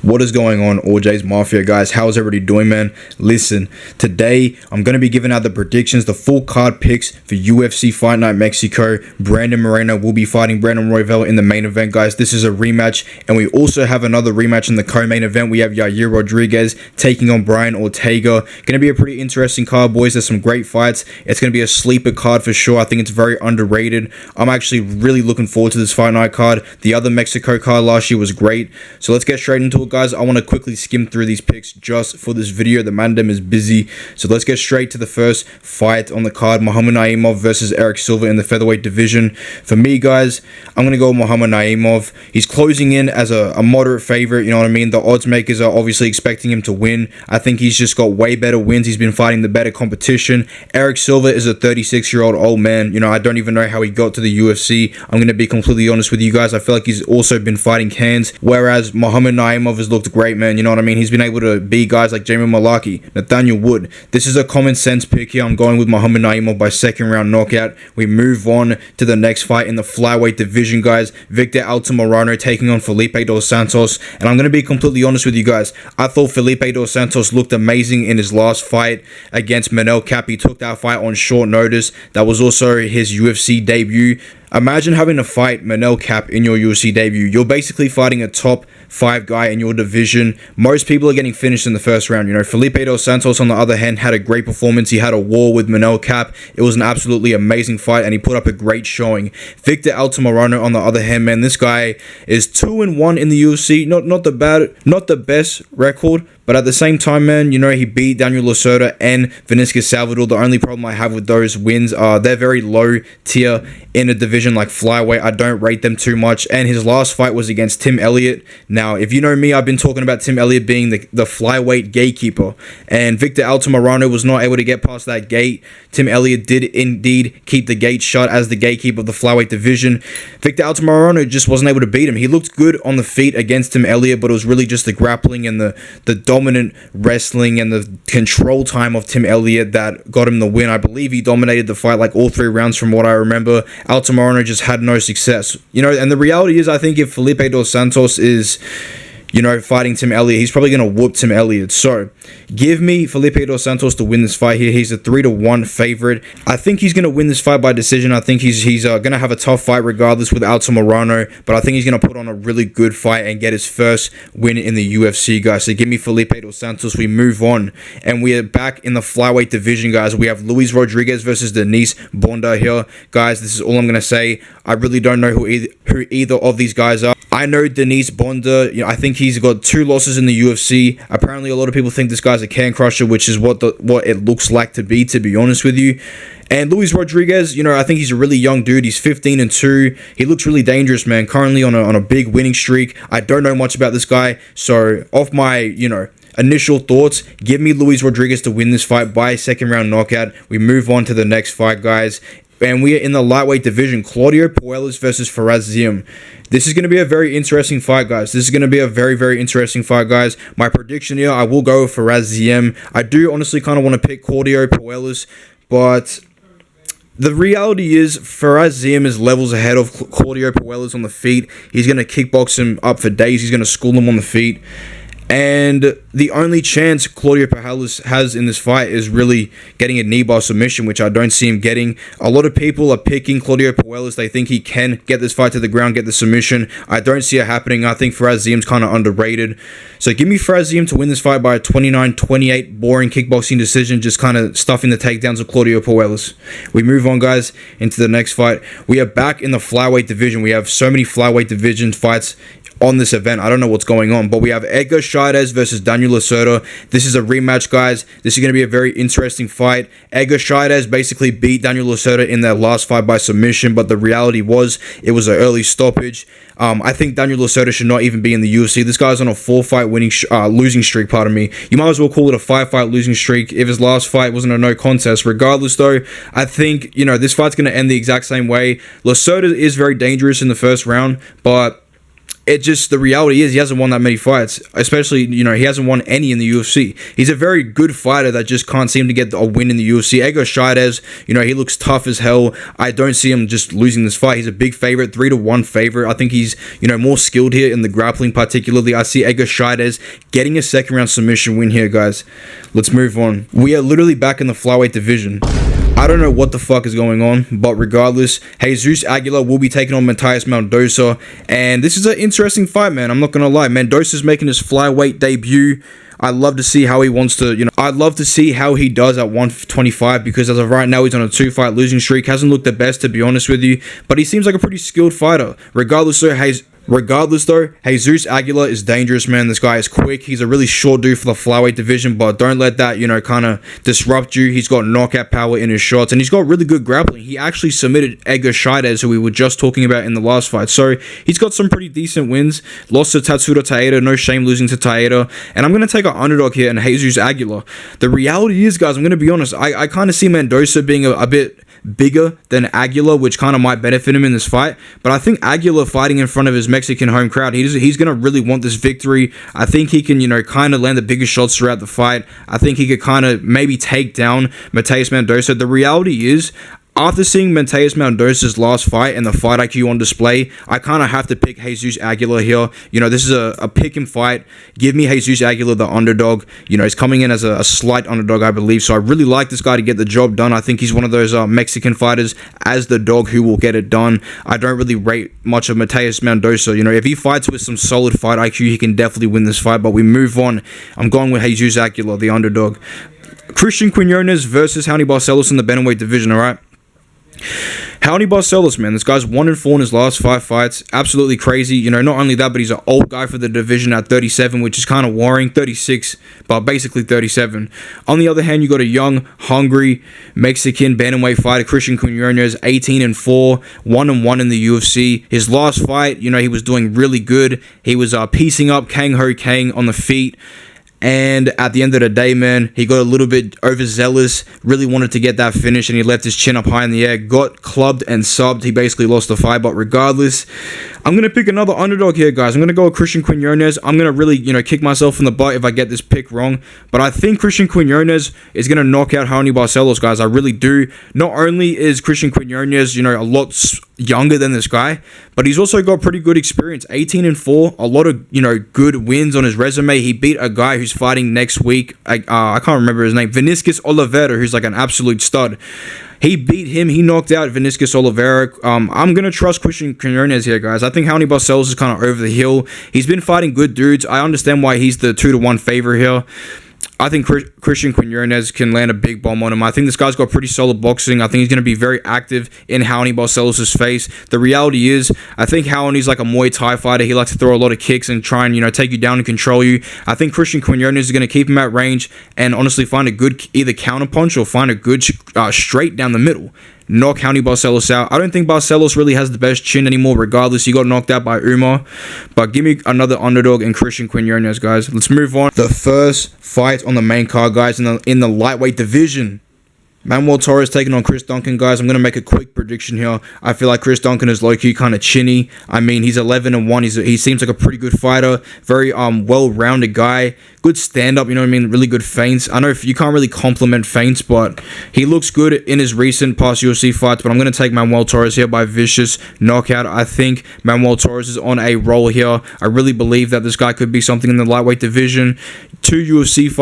What is going on, ALGORIDGMO Mafia guys? How's everybody doing, man? Listen, today I'm going to be giving out the predictions, the full card picks for UFC Fight Night Mexico. Brandon Moreno will be fighting Brandon Royval in the main event, guys. This is a rematch, and we also have another rematch in the co-main event. We have Yair Rodriguez taking on Brian Ortega. Going to be a pretty interesting card, boys. There's some great fights. It's going to be a sleeper card for sure. I think it's very underrated. I'm actually really looking forward to this Fight Night card. The other Mexico card last year was great. So let's get straight into it, guys. I want to quickly skim through these picks just for this video. The mandem is busy, so let's get straight to the first fight on the card. Muhammad Naimov versus Eric Silva in the featherweight division. For me, guys, I'm going to go with Muhammad Naimov. He's closing in as a moderate favorite, you know what I mean? The odds makers are obviously expecting him to win. I think he's just got way better wins. He's been fighting the better competition. Eric Silva is a 36-year-old old man. You know, I don't even know how he got to the UFC. I'm going to be completely honest with you guys. I feel like he's also been fighting cans, whereas Muhammad Naimov has looked great, man. You know what I mean? He's been able to beat guys like Jamie Malaki, Nathaniel Wood. This is a common sense pick here. I'm going with Muhammad Naimov by second round knockout. We move on to the next fight in the flyweight division, guys. Victor Altamirano taking on Felipe dos Santos. And I'm going to be completely honest with you guys. I thought Felipe dos Santos looked amazing in his last fight against Manel Kape. He took that fight on short notice. That was also his UFC debut. Imagine having to fight Manel Kape in your UFC debut. You're basically fighting a top 5 guy in your division. Most people are getting finished in the first round. You know, Felipe dos Santos, on the other hand, had a great performance. He had a war with Manel Kape. It was an absolutely amazing fight, and he put up a great showing. Victor Altamirano, on the other hand, man, this guy is 2-1 in the UFC. Not the best record, but at the same time, man, you know, he beat Daniel Lacerda and Vinicius Salvador. The only problem I have with those wins are they're very low tier in a division like flyweight. I don't rate them too much. And his last fight was against Tim Elliott. Now, if you know me, I've been talking about Tim Elliott being the flyweight gatekeeper. And Victor Altamirano was not able to get past that gate. Tim Elliott did indeed keep the gate shut as the gatekeeper of the flyweight division. Victor Altamirano just wasn't able to beat him. He looked good on the feet against Tim Elliott, but it was really just the grappling and the dominant wrestling and the control time of Tim Elliott that got him the win. I believe he dominated the fight like all 3 rounds from what I remember. Altamirano just had no success. You know, and the reality is, I think if Felipe dos Santos is, you know, fighting Tim Elliott, he's probably going to whoop Tim Elliott. So, give me Felipe dos Santos to win this fight here. He's a 3-1 favorite. I think he's going to win this fight by decision. I think he's going to have a tough fight regardless with Altamirano, but I think he's going to put on a really good fight and get his first win in the UFC, guys. So, give me Felipe dos Santos. We move on, and we are back in the flyweight division, guys. We have Luis Rodriguez versus Denise Bonda here. Guys, this is all I'm going to say. I really don't know who either of these guys are. I know Denise Bonda, you know, I think he's got 2 losses in the UFC. Apparently, a lot of people think this guy's a can crusher, which is what it looks like to be honest with you. And Luis Rodriguez, you know, I think he's a really young dude. He's 15-2. He looks really dangerous, man. Currently on a big winning streak. I don't know much about this guy, so off my, you know, initial thoughts, give me Luis Rodriguez to win this fight by second round knockout. We move on to the next fight, guys. And we are in the lightweight division. Claudio Puelles versus Faraz Ziem. This is going to be a very interesting fight, guys. This is going to be a very, very interesting fight, guys. My prediction here, I will go with Faraz Ziem. I do honestly kind of want to pick Claudio Puelles, but the reality is Faraz Ziem is levels ahead of Claudio Puelles on the feet. He's going to kickbox him up for days. He's going to school him on the feet. And the only chance Claudio Puelles has in this fight is really getting a knee bar submission, which I don't see him getting. A lot of people are picking Claudio Puelles. They think he can get this fight to the ground, get the submission. I don't see it happening. I think Faraz Ziem's kind of underrated. So give me Faraz Ziem to win this fight by a 29-28 boring kickboxing decision, just kind of stuffing the takedowns of Claudio Puelles. We move on, guys, into the next fight. We are back in the flyweight division. We have so many flyweight division fights on this event. I don't know what's going on, but we have Edgar Chairez versus Daniel Lacerda. This is a rematch, guys. This is going to be a very interesting fight. Edgar Chairez basically beat Daniel Lacerda in their last fight by submission, but the reality was it was an early stoppage. I think Daniel Lacerda should not even be in the UFC. This guy's on a 4-fight losing streak, pardon me. You might as well call it a 5-fight losing streak if his last fight wasn't a no contest. Regardless, though, I think, you know, this fight's going to end the exact same way. Lacerda is very dangerous in the first round, but it just, the reality is he hasn't won that many fights, especially, you know, he hasn't won any in the UFC. He's a very good fighter that just can't seem to get a win in the UFC. Ego Shidez, you know, he looks tough as hell. I don't see him just losing this fight. He's a big favorite, 3-1 favorite. I think he's, you know, more skilled here in the grappling particularly. I see Ego Shidez getting a second round submission win here, guys. Let's move on. We are literally back in the flyweight division. I don't know what the fuck is going on, but regardless, Jesus Aguilar will be taking on Matheus Mendonça, and this is an interesting fight, man. I'm not gonna lie. Mendonça's making his flyweight debut. I'd love to see how he wants to, you know, I'd love to see how he does at 125, because as of right now, he's on a 2-fight losing streak. Hasn't looked the best, to be honest with you, but he seems like a pretty skilled fighter. Regardless, though, Jesus Aguilar is dangerous, man. This guy is quick. He's a really short dude for the flyweight division, but don't let that, you know, kind of disrupt you. He's got knockout power in his shots, and he's got really good grappling. He actually submitted Ego Shidez, who we were just talking about in the last fight. So he's got some pretty decent wins. Lost to Tatsuro Taira. No shame losing to Taira. And I'm going to take an underdog here in Jesus Aguilar. The reality is, guys, I'm going to be honest, I kind of see Mendonça being a bit bigger than Aguilar, which kind of might benefit him in this fight. But I think Aguilar fighting in front of his Mexican home crowd, he's going to really want this victory. I think he can, you know, kind of land the biggest shots throughout the fight. I think he could kind of maybe take down Matheus Mendonça. The reality is, after seeing Matheus Mendonça's last fight and the fight IQ on display, I kind of have to pick Jesus Aguilar here. You know, this is a pick and fight. Give me Jesus Aguilar, the underdog. You know, he's coming in as a slight underdog, I believe. So I really like this guy to get the job done. I think he's one of those Mexican fighters as the dog who will get it done. I don't really rate much of Matheus Mendonça. You know, if he fights with some solid fight IQ, he can definitely win this fight. But we move on. I'm going with Jesus Aguilar, the underdog. Christian Quinones versus Raoni Barcelos in the bantamweight division, all right? Raoni Barcelos, man, this guy's 1-4 in his last 5 fights. Absolutely crazy. You know, not only that, but he's an old guy for the division at 37, which is kind of worrying. 36, but basically 37. On the other hand, you got a young, hungry Mexican bantamweight fighter, Christian Quinones, 18-4, 1-1 in the UFC. His last fight, you know, he was doing really good. He was piecing up Kang Ho Kang on the feet. And at the end of the day, man, he got a little bit overzealous, really wanted to get that finish, and he left his chin up high in the air, got clubbed and subbed. He basically lost the fight, but regardless, I'm going to pick another underdog here, guys. I'm going to go with Christian Quinones. I'm going to really, you know, kick myself in the butt if I get this pick wrong, but I think Christian Quinones is going to knock out Raoni Barcelos, guys. I really do. Not only is Christian Quinones, you know, a lot younger than this guy, but he's also got pretty good experience. 18-4, a lot of, you know, good wins on his resume. He beat a guy who's fighting next week. I can't remember his name. Vinicius Oliveira, who's like an absolute stud. He beat him. He knocked out Vinicius Oliveira. I'm going to trust Christian Quinones here, guys. I think Raoni Barcelos is kind of over the hill. He's been fighting good dudes. I understand why he's the 2-1 favorite here. I think Christian Quinones can land a big bomb on him. I think this guy's got pretty solid boxing. I think he's going to be very active in Raoni Barcelos' face. The reality is, I think Raoni's like a Muay Thai fighter. He likes to throw a lot of kicks and try and, you know, take you down and control you. I think Christian Quinones is going to keep him at range and honestly find a good either counter punch or find a good straight down the middle. Knock Raoni Barcelos out. I don't think Barcelos really has the best chin anymore. Regardless, he got knocked out by Umar. But give me another underdog in Christian Quinones, guys. Let's move on. The first fight on the main card, guys, in the lightweight division. Manuel Torres taking on Chris Duncan, guys. I'm going to make a quick prediction here. I feel like Chris Duncan is low-key kind of chinny. I mean, he's 11-1. He seems like a pretty good fighter. Very well-rounded guy. Good stand-up, you know what I mean? Really good feints. I know if you can't really compliment feints, but he looks good in his recent past UFC fights. But I'm going to take Manuel Torres here by vicious knockout. I think Manuel Torres is on a roll here. I really believe that this guy could be something in the lightweight division. Two UFC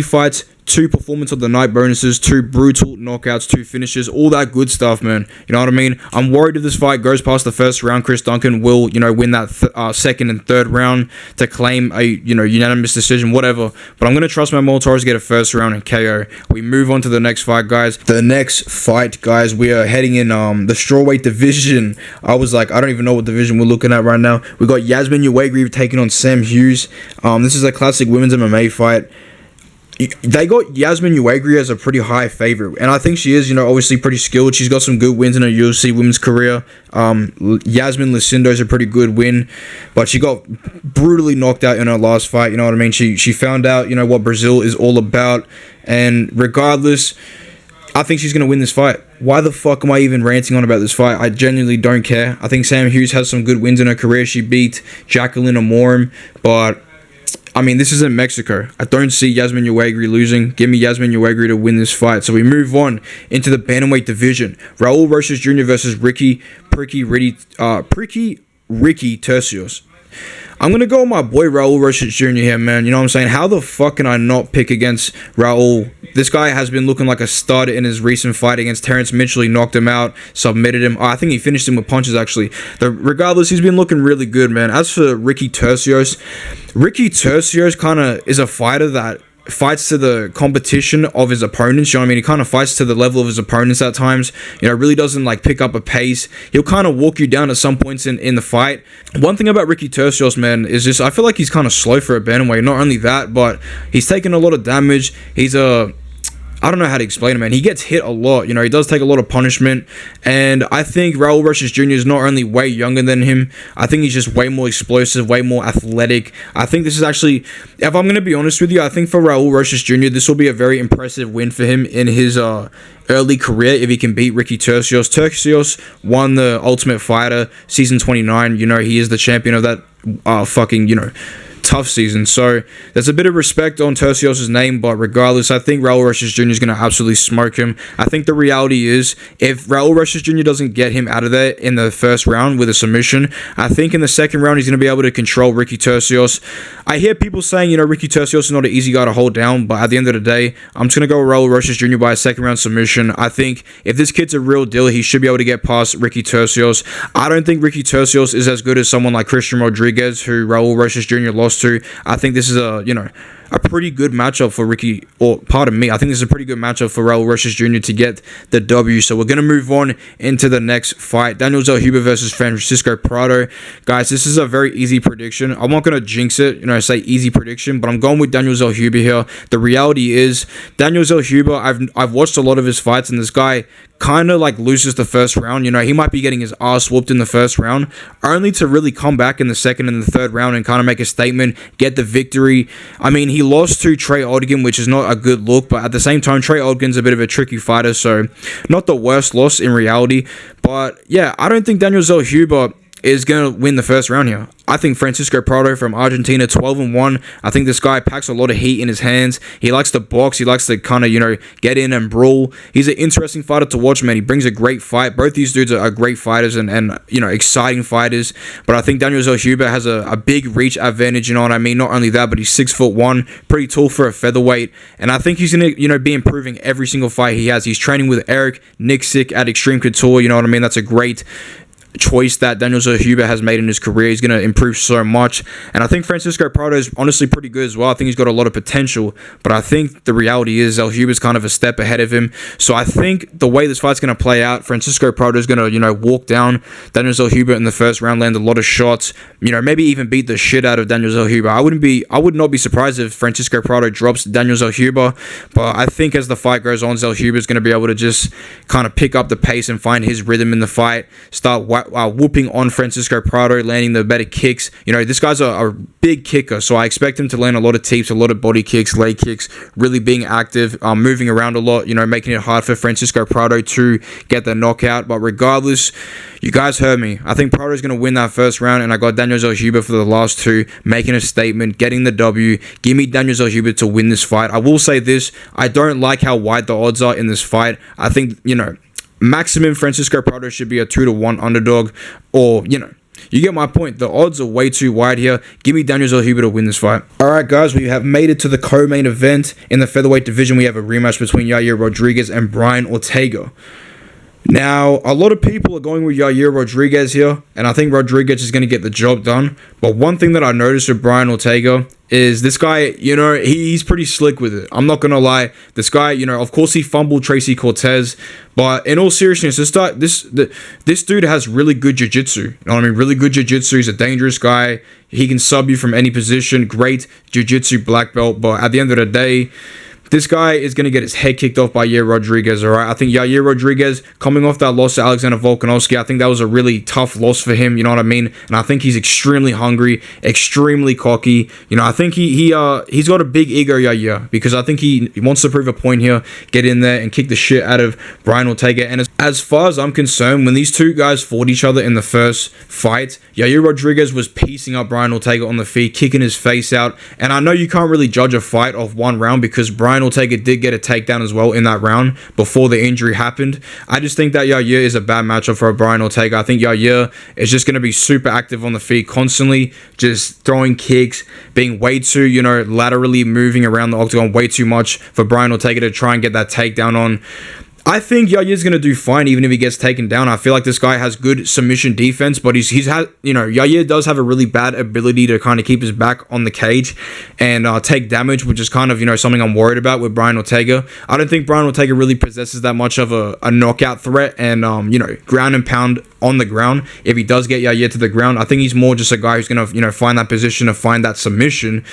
fights, 2 performance of the night bonuses, 2 brutal knockouts, 2 finishes, all that good stuff, man. You know what I mean? I'm worried if this fight goes past the first round, Chris Duncan will, you know, win that second and third round to claim a, you know, unanimous decision, whatever. But I'm going to trust Manuel Torres to get a first round and KO. We move on to the next fight, guys. The next fight, guys, we are heading in the strawweight division. I was like, I don't even know what division we're looking at right now. We got Yasmin Uwagri taking on Sam Hughes. This is a classic women's MMA fight. They got Yasmin Uwagri as a pretty high favorite, and I think she is, you know, obviously pretty skilled. She's got some good wins in her UFC women's career. Yasmin Lucindo is a pretty good win, but she got brutally knocked out in her last fight. You know what I mean? She found out, you know, what Brazil is all about, and regardless, I think she's going to win this fight. Why the fuck am I even ranting on about this fight? I genuinely don't care. I think Sam Hughes has some good wins in her career. She beat Jacqueline Amorim, but I mean, this isn't Mexico. I don't see Yasmin Jauregui losing. Give me Yasmin Jauregui to win this fight. So we move on into the bantamweight division. Raul Rosas Jr. versus Ricky Tercios. I'm going to go with my boy Raul Rosas Jr. here, man. You know what I'm saying? How the fuck can I not pick against Raul? This guy has been looking like a stud in his recent fight against Terrence Mitchell. He knocked him out, submitted him. I think he finished him with punches, actually. Regardless, he's been looking really good, man. As for Ricky Tercios kind of is a fighter that fights to the competition of his opponents. You know what I mean? He kind of fights to the level of his opponents at times. You know, really doesn't like pick up a pace. He'll kind of walk you down at some points in the fight. One thing about Ricky Tercios, man, is just I feel like he's kind of slow for a bantamweight. Not only that, but he's taken a lot of damage. I don't know how to explain it, man. He gets hit a lot. You know, he does take a lot of punishment. And I think Raul Rosas Jr. is not only way younger than him, I think he's just way more explosive, way more athletic. I think this is actually, if I'm going to be honest with you, I think for Raul Rosas Jr., this will be a very impressive win for him in his early career if he can beat Ricky Tercios. Tercios won the Ultimate Fighter Season 29. You know, he is the champion of that tough season. So there's a bit of respect on Tercios' name, but regardless, I think Raul Rosas Jr. is going to absolutely smoke him. I think the reality is, if Raul Rosas Jr. doesn't get him out of there in the first round with a submission, I think in the second round he's going to be able to control Ricky Tercios. I hear people saying, you know, Ricky Tercios is not an easy guy to hold down, but at the end of the day, I'm just going to go with Raul Rosas Jr. by a second round submission. I think if this kid's a real deal, he should be able to get past Ricky Tercios. I don't think Ricky Tercios is as good as someone like Christian Rodriguez, who Raul Rosas Jr. lost to. I think this is a pretty good matchup for Ricky, or pardon me, I think this is a pretty good matchup for Raul Rosas Jr. to get the W. So we're going to move on into the next fight. Daniel Zellhuber versus Francisco Prado. Guys, this is a very easy prediction. I'm not going to jinx it, say easy prediction, but I'm going with Daniel Zellhuber here. The reality is, Daniel Zellhuber, I've watched a lot of his fights, and this guy kind of like loses the first round. You know, he might be getting his ass whooped in the first round, only to really come back in the second and the third round and kind of make a statement, get the victory. I mean, he lost to Trey Ogden, which is not a good look, but at the same time, Trey Ogden's a bit of a tricky fighter, so not the worst loss in reality. But yeah, I don't think Daniel Zellhuber is going to win the first round here. I think Francisco Prado from Argentina, 12-1. I think this guy packs a lot of heat in his hands. He likes to box. He likes to kind of, get in and brawl. He's an interesting fighter to watch, man. He brings a great fight. Both these dudes are great fighters and exciting fighters. But I think Daniel Zellhuber has a big reach advantage, you know what I mean? Not only that, but he's 6'1", pretty tall for a featherweight. And I think he's going to, be improving every single fight he has. He's training with Eric Nixick at Extreme Couture, you know what I mean? That's a great choice that Daniel Zellhuber has made in his career. He's going to improve so much, and I think Francisco Prado is honestly pretty good as well. I think he's got a lot of potential, but I think the reality is Zellhuber's kind of a step ahead of him. So I think the way this fight's going to play out, Francisco Prado is going to walk down Daniel Zellhuber in the first round, land a lot of shots, maybe even beat the shit out of Daniel Zellhuber. I would not be surprised if Francisco Prado drops Daniel Zellhuber, but I think as the fight goes on, Zellhuber is going to be able to just kind of pick up the pace and find his rhythm in the fight, start whooping on Francisco Prado, landing the better kicks. This guy's a big kicker, so I expect him to land a lot of teeps, a lot of body kicks, leg kicks, really being active, moving around a lot, making it hard for Francisco Prado to get the knockout. But regardless, you guys heard me. I think Prado's going to win that first round, and I got Daniel Zellhuber for the last two, making a statement, getting the W. Give me Daniel Zellhuber to win this fight. I will say this, I don't like how wide the odds are in this fight. I think, maximum Francisco Prado should be a 2-1 underdog, or you get my point. The odds are way too wide here. Give me Daniel Zellhuber to win this fight. Alright guys, we have made it to the co-main event. In the featherweight division, we have a rematch between Yair Rodriguez and Brian Ortega. Now, a lot of people are going with Yair Rodriguez here, and I think Rodriguez is going to get the job done. But one thing that I noticed with Brian Ortega is this guy, he's pretty slick with it. I'm not going to lie. This guy, of course he fumbled Tracy Cortez, but in all seriousness, this dude has really good jiu-jitsu. You know what I mean? Really good jiu-jitsu. He's a dangerous guy. He can sub you from any position. Great jiu-jitsu black belt, but at the end of the day, This guy is going to get his head kicked off by Yair Rodriguez, all right? I think Yair Rodriguez, coming off that loss to Alexander Volkanovski, I think that was a really tough loss for him, you know what I mean? And I think he's extremely hungry, extremely cocky. You know, I think he's got a big ego, Yair, because I think he wants to prove a point here, get in there and kick the shit out of Brian Ortega. And as far as I'm concerned, when these two guys fought each other in the first fight, Yair Rodriguez was piecing up Brian Ortega on the feet, kicking his face out. And I know you can't really judge a fight off one round because Brian Ortega did get a takedown as well in that round before the injury happened. I just think that Yair is a bad matchup for Brian Ortega. I think Yair is just going to be super active on the feet, constantly just throwing kicks, being way too, you know, laterally moving around the octagon way too much for Brian Ortega to try and get that takedown on. I think Yair's going to do fine even if he gets taken down. I feel like this guy has good submission defense, but he's had, you know, Yair does have a really bad ability to kind of keep his back on the cage and take damage, which is kind of, you know, something I'm worried about with Brian Ortega. I don't think Brian Ortega really possesses that much of a knockout threat and, you know, ground and pound on the ground. If he does get Yair to the ground, I think he's more just a guy who's going to, you know, find that position to find that submission.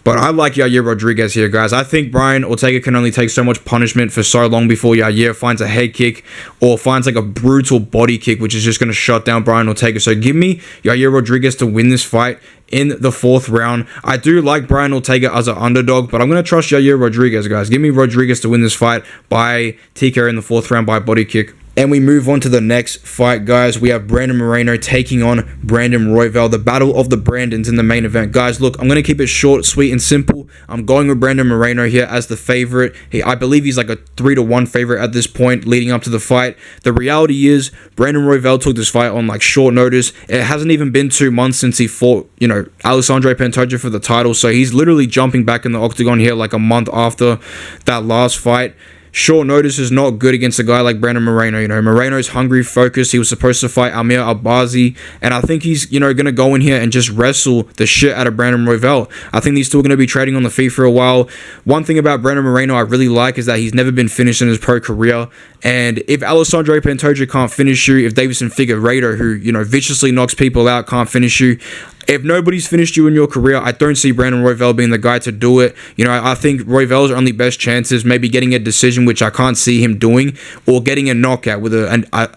But I like Yair Rodriguez here, guys. I think Brian Ortega can only take so much punishment for so long before Yair finds a head kick or finds like a brutal body kick, which is just going to shut down Brian Ortega. So give me Yair Rodriguez to win this fight in the 4th round. I do like Brian Ortega as an underdog, but I'm going to trust Yair Rodriguez, guys. Give me Rodriguez to win this fight by TKO in the 4th round by body kick. And we move on to the next fight, guys. We have Brandon Moreno taking on Brandon Royval, the battle of the Brandons in the main event. Guys, look, I'm going to keep it short, sweet, and simple. I'm going with Brandon Moreno here as the favorite. I believe he's like a 3-1 favorite at this point leading up to the fight. The reality is Brandon Royval took this fight on like short notice. It hasn't even been 2 months since he fought, you know, Alexandre Pantoja for the title. So he's literally jumping back in the octagon here like a month after that last fight. Short notice is not good against a guy like Brandon Moreno. You know, Moreno's hungry, focused. He was supposed to fight Amir Albazi, and I think he's, you know, going to go in here and just wrestle the shit out of Brandon Royval. I think these two are going to be trading on the feet for a while. One thing about Brandon Moreno I really like is that he's never been finished in his pro career, and if Alexandre Pantoja can't finish you, if Davison Figueiredo, who, you know, viciously knocks people out, can't finish you, if nobody's finished you in your career, I don't see Brandon Royval being the guy to do it. You know, I think Royval's only best chance is maybe getting a decision, which I can't see him doing, or getting a knockout with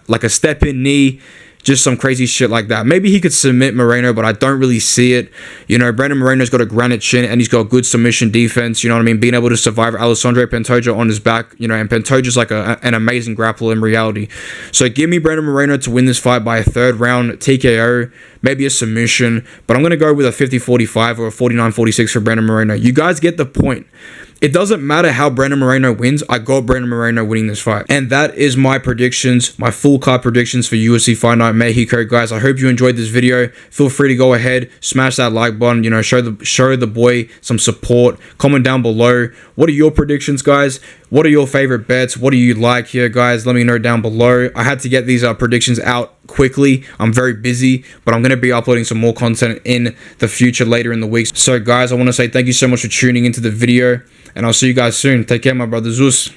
like a step-in knee, just some crazy shit like that. Maybe he could submit Moreno, but I don't really see it. You know, Brandon Moreno's got a granite chin, and he's got good submission defense, you know what I mean? Being able to survive Alexandre Pantoja on his back, you know, and Pantoja's like an amazing grappler in reality. So give me Brandon Moreno to win this fight by a 3rd round TKO, maybe a submission, but I'm going to go with a 50-45 or a 49-46 for Brandon Moreno. You guys get the point. It doesn't matter how Brandon Moreno wins. I got Brandon Moreno winning this fight. And that is my predictions, my full card predictions for UFC Fight Night Mexico, guys. I hope you enjoyed this video. Feel free to go ahead, smash that like button, you know, show the boy some support. Comment down below. What are your predictions, guys? What are your favorite bets? What do you like here, guys? Let me know down below. I had to get these predictions out quickly. I'm very busy, but I'm going to be uploading some more content in the future later in the week. So, guys, I want to say thank you so much for tuning into the video, and I'll see you guys soon. Take care, my brother Zeus.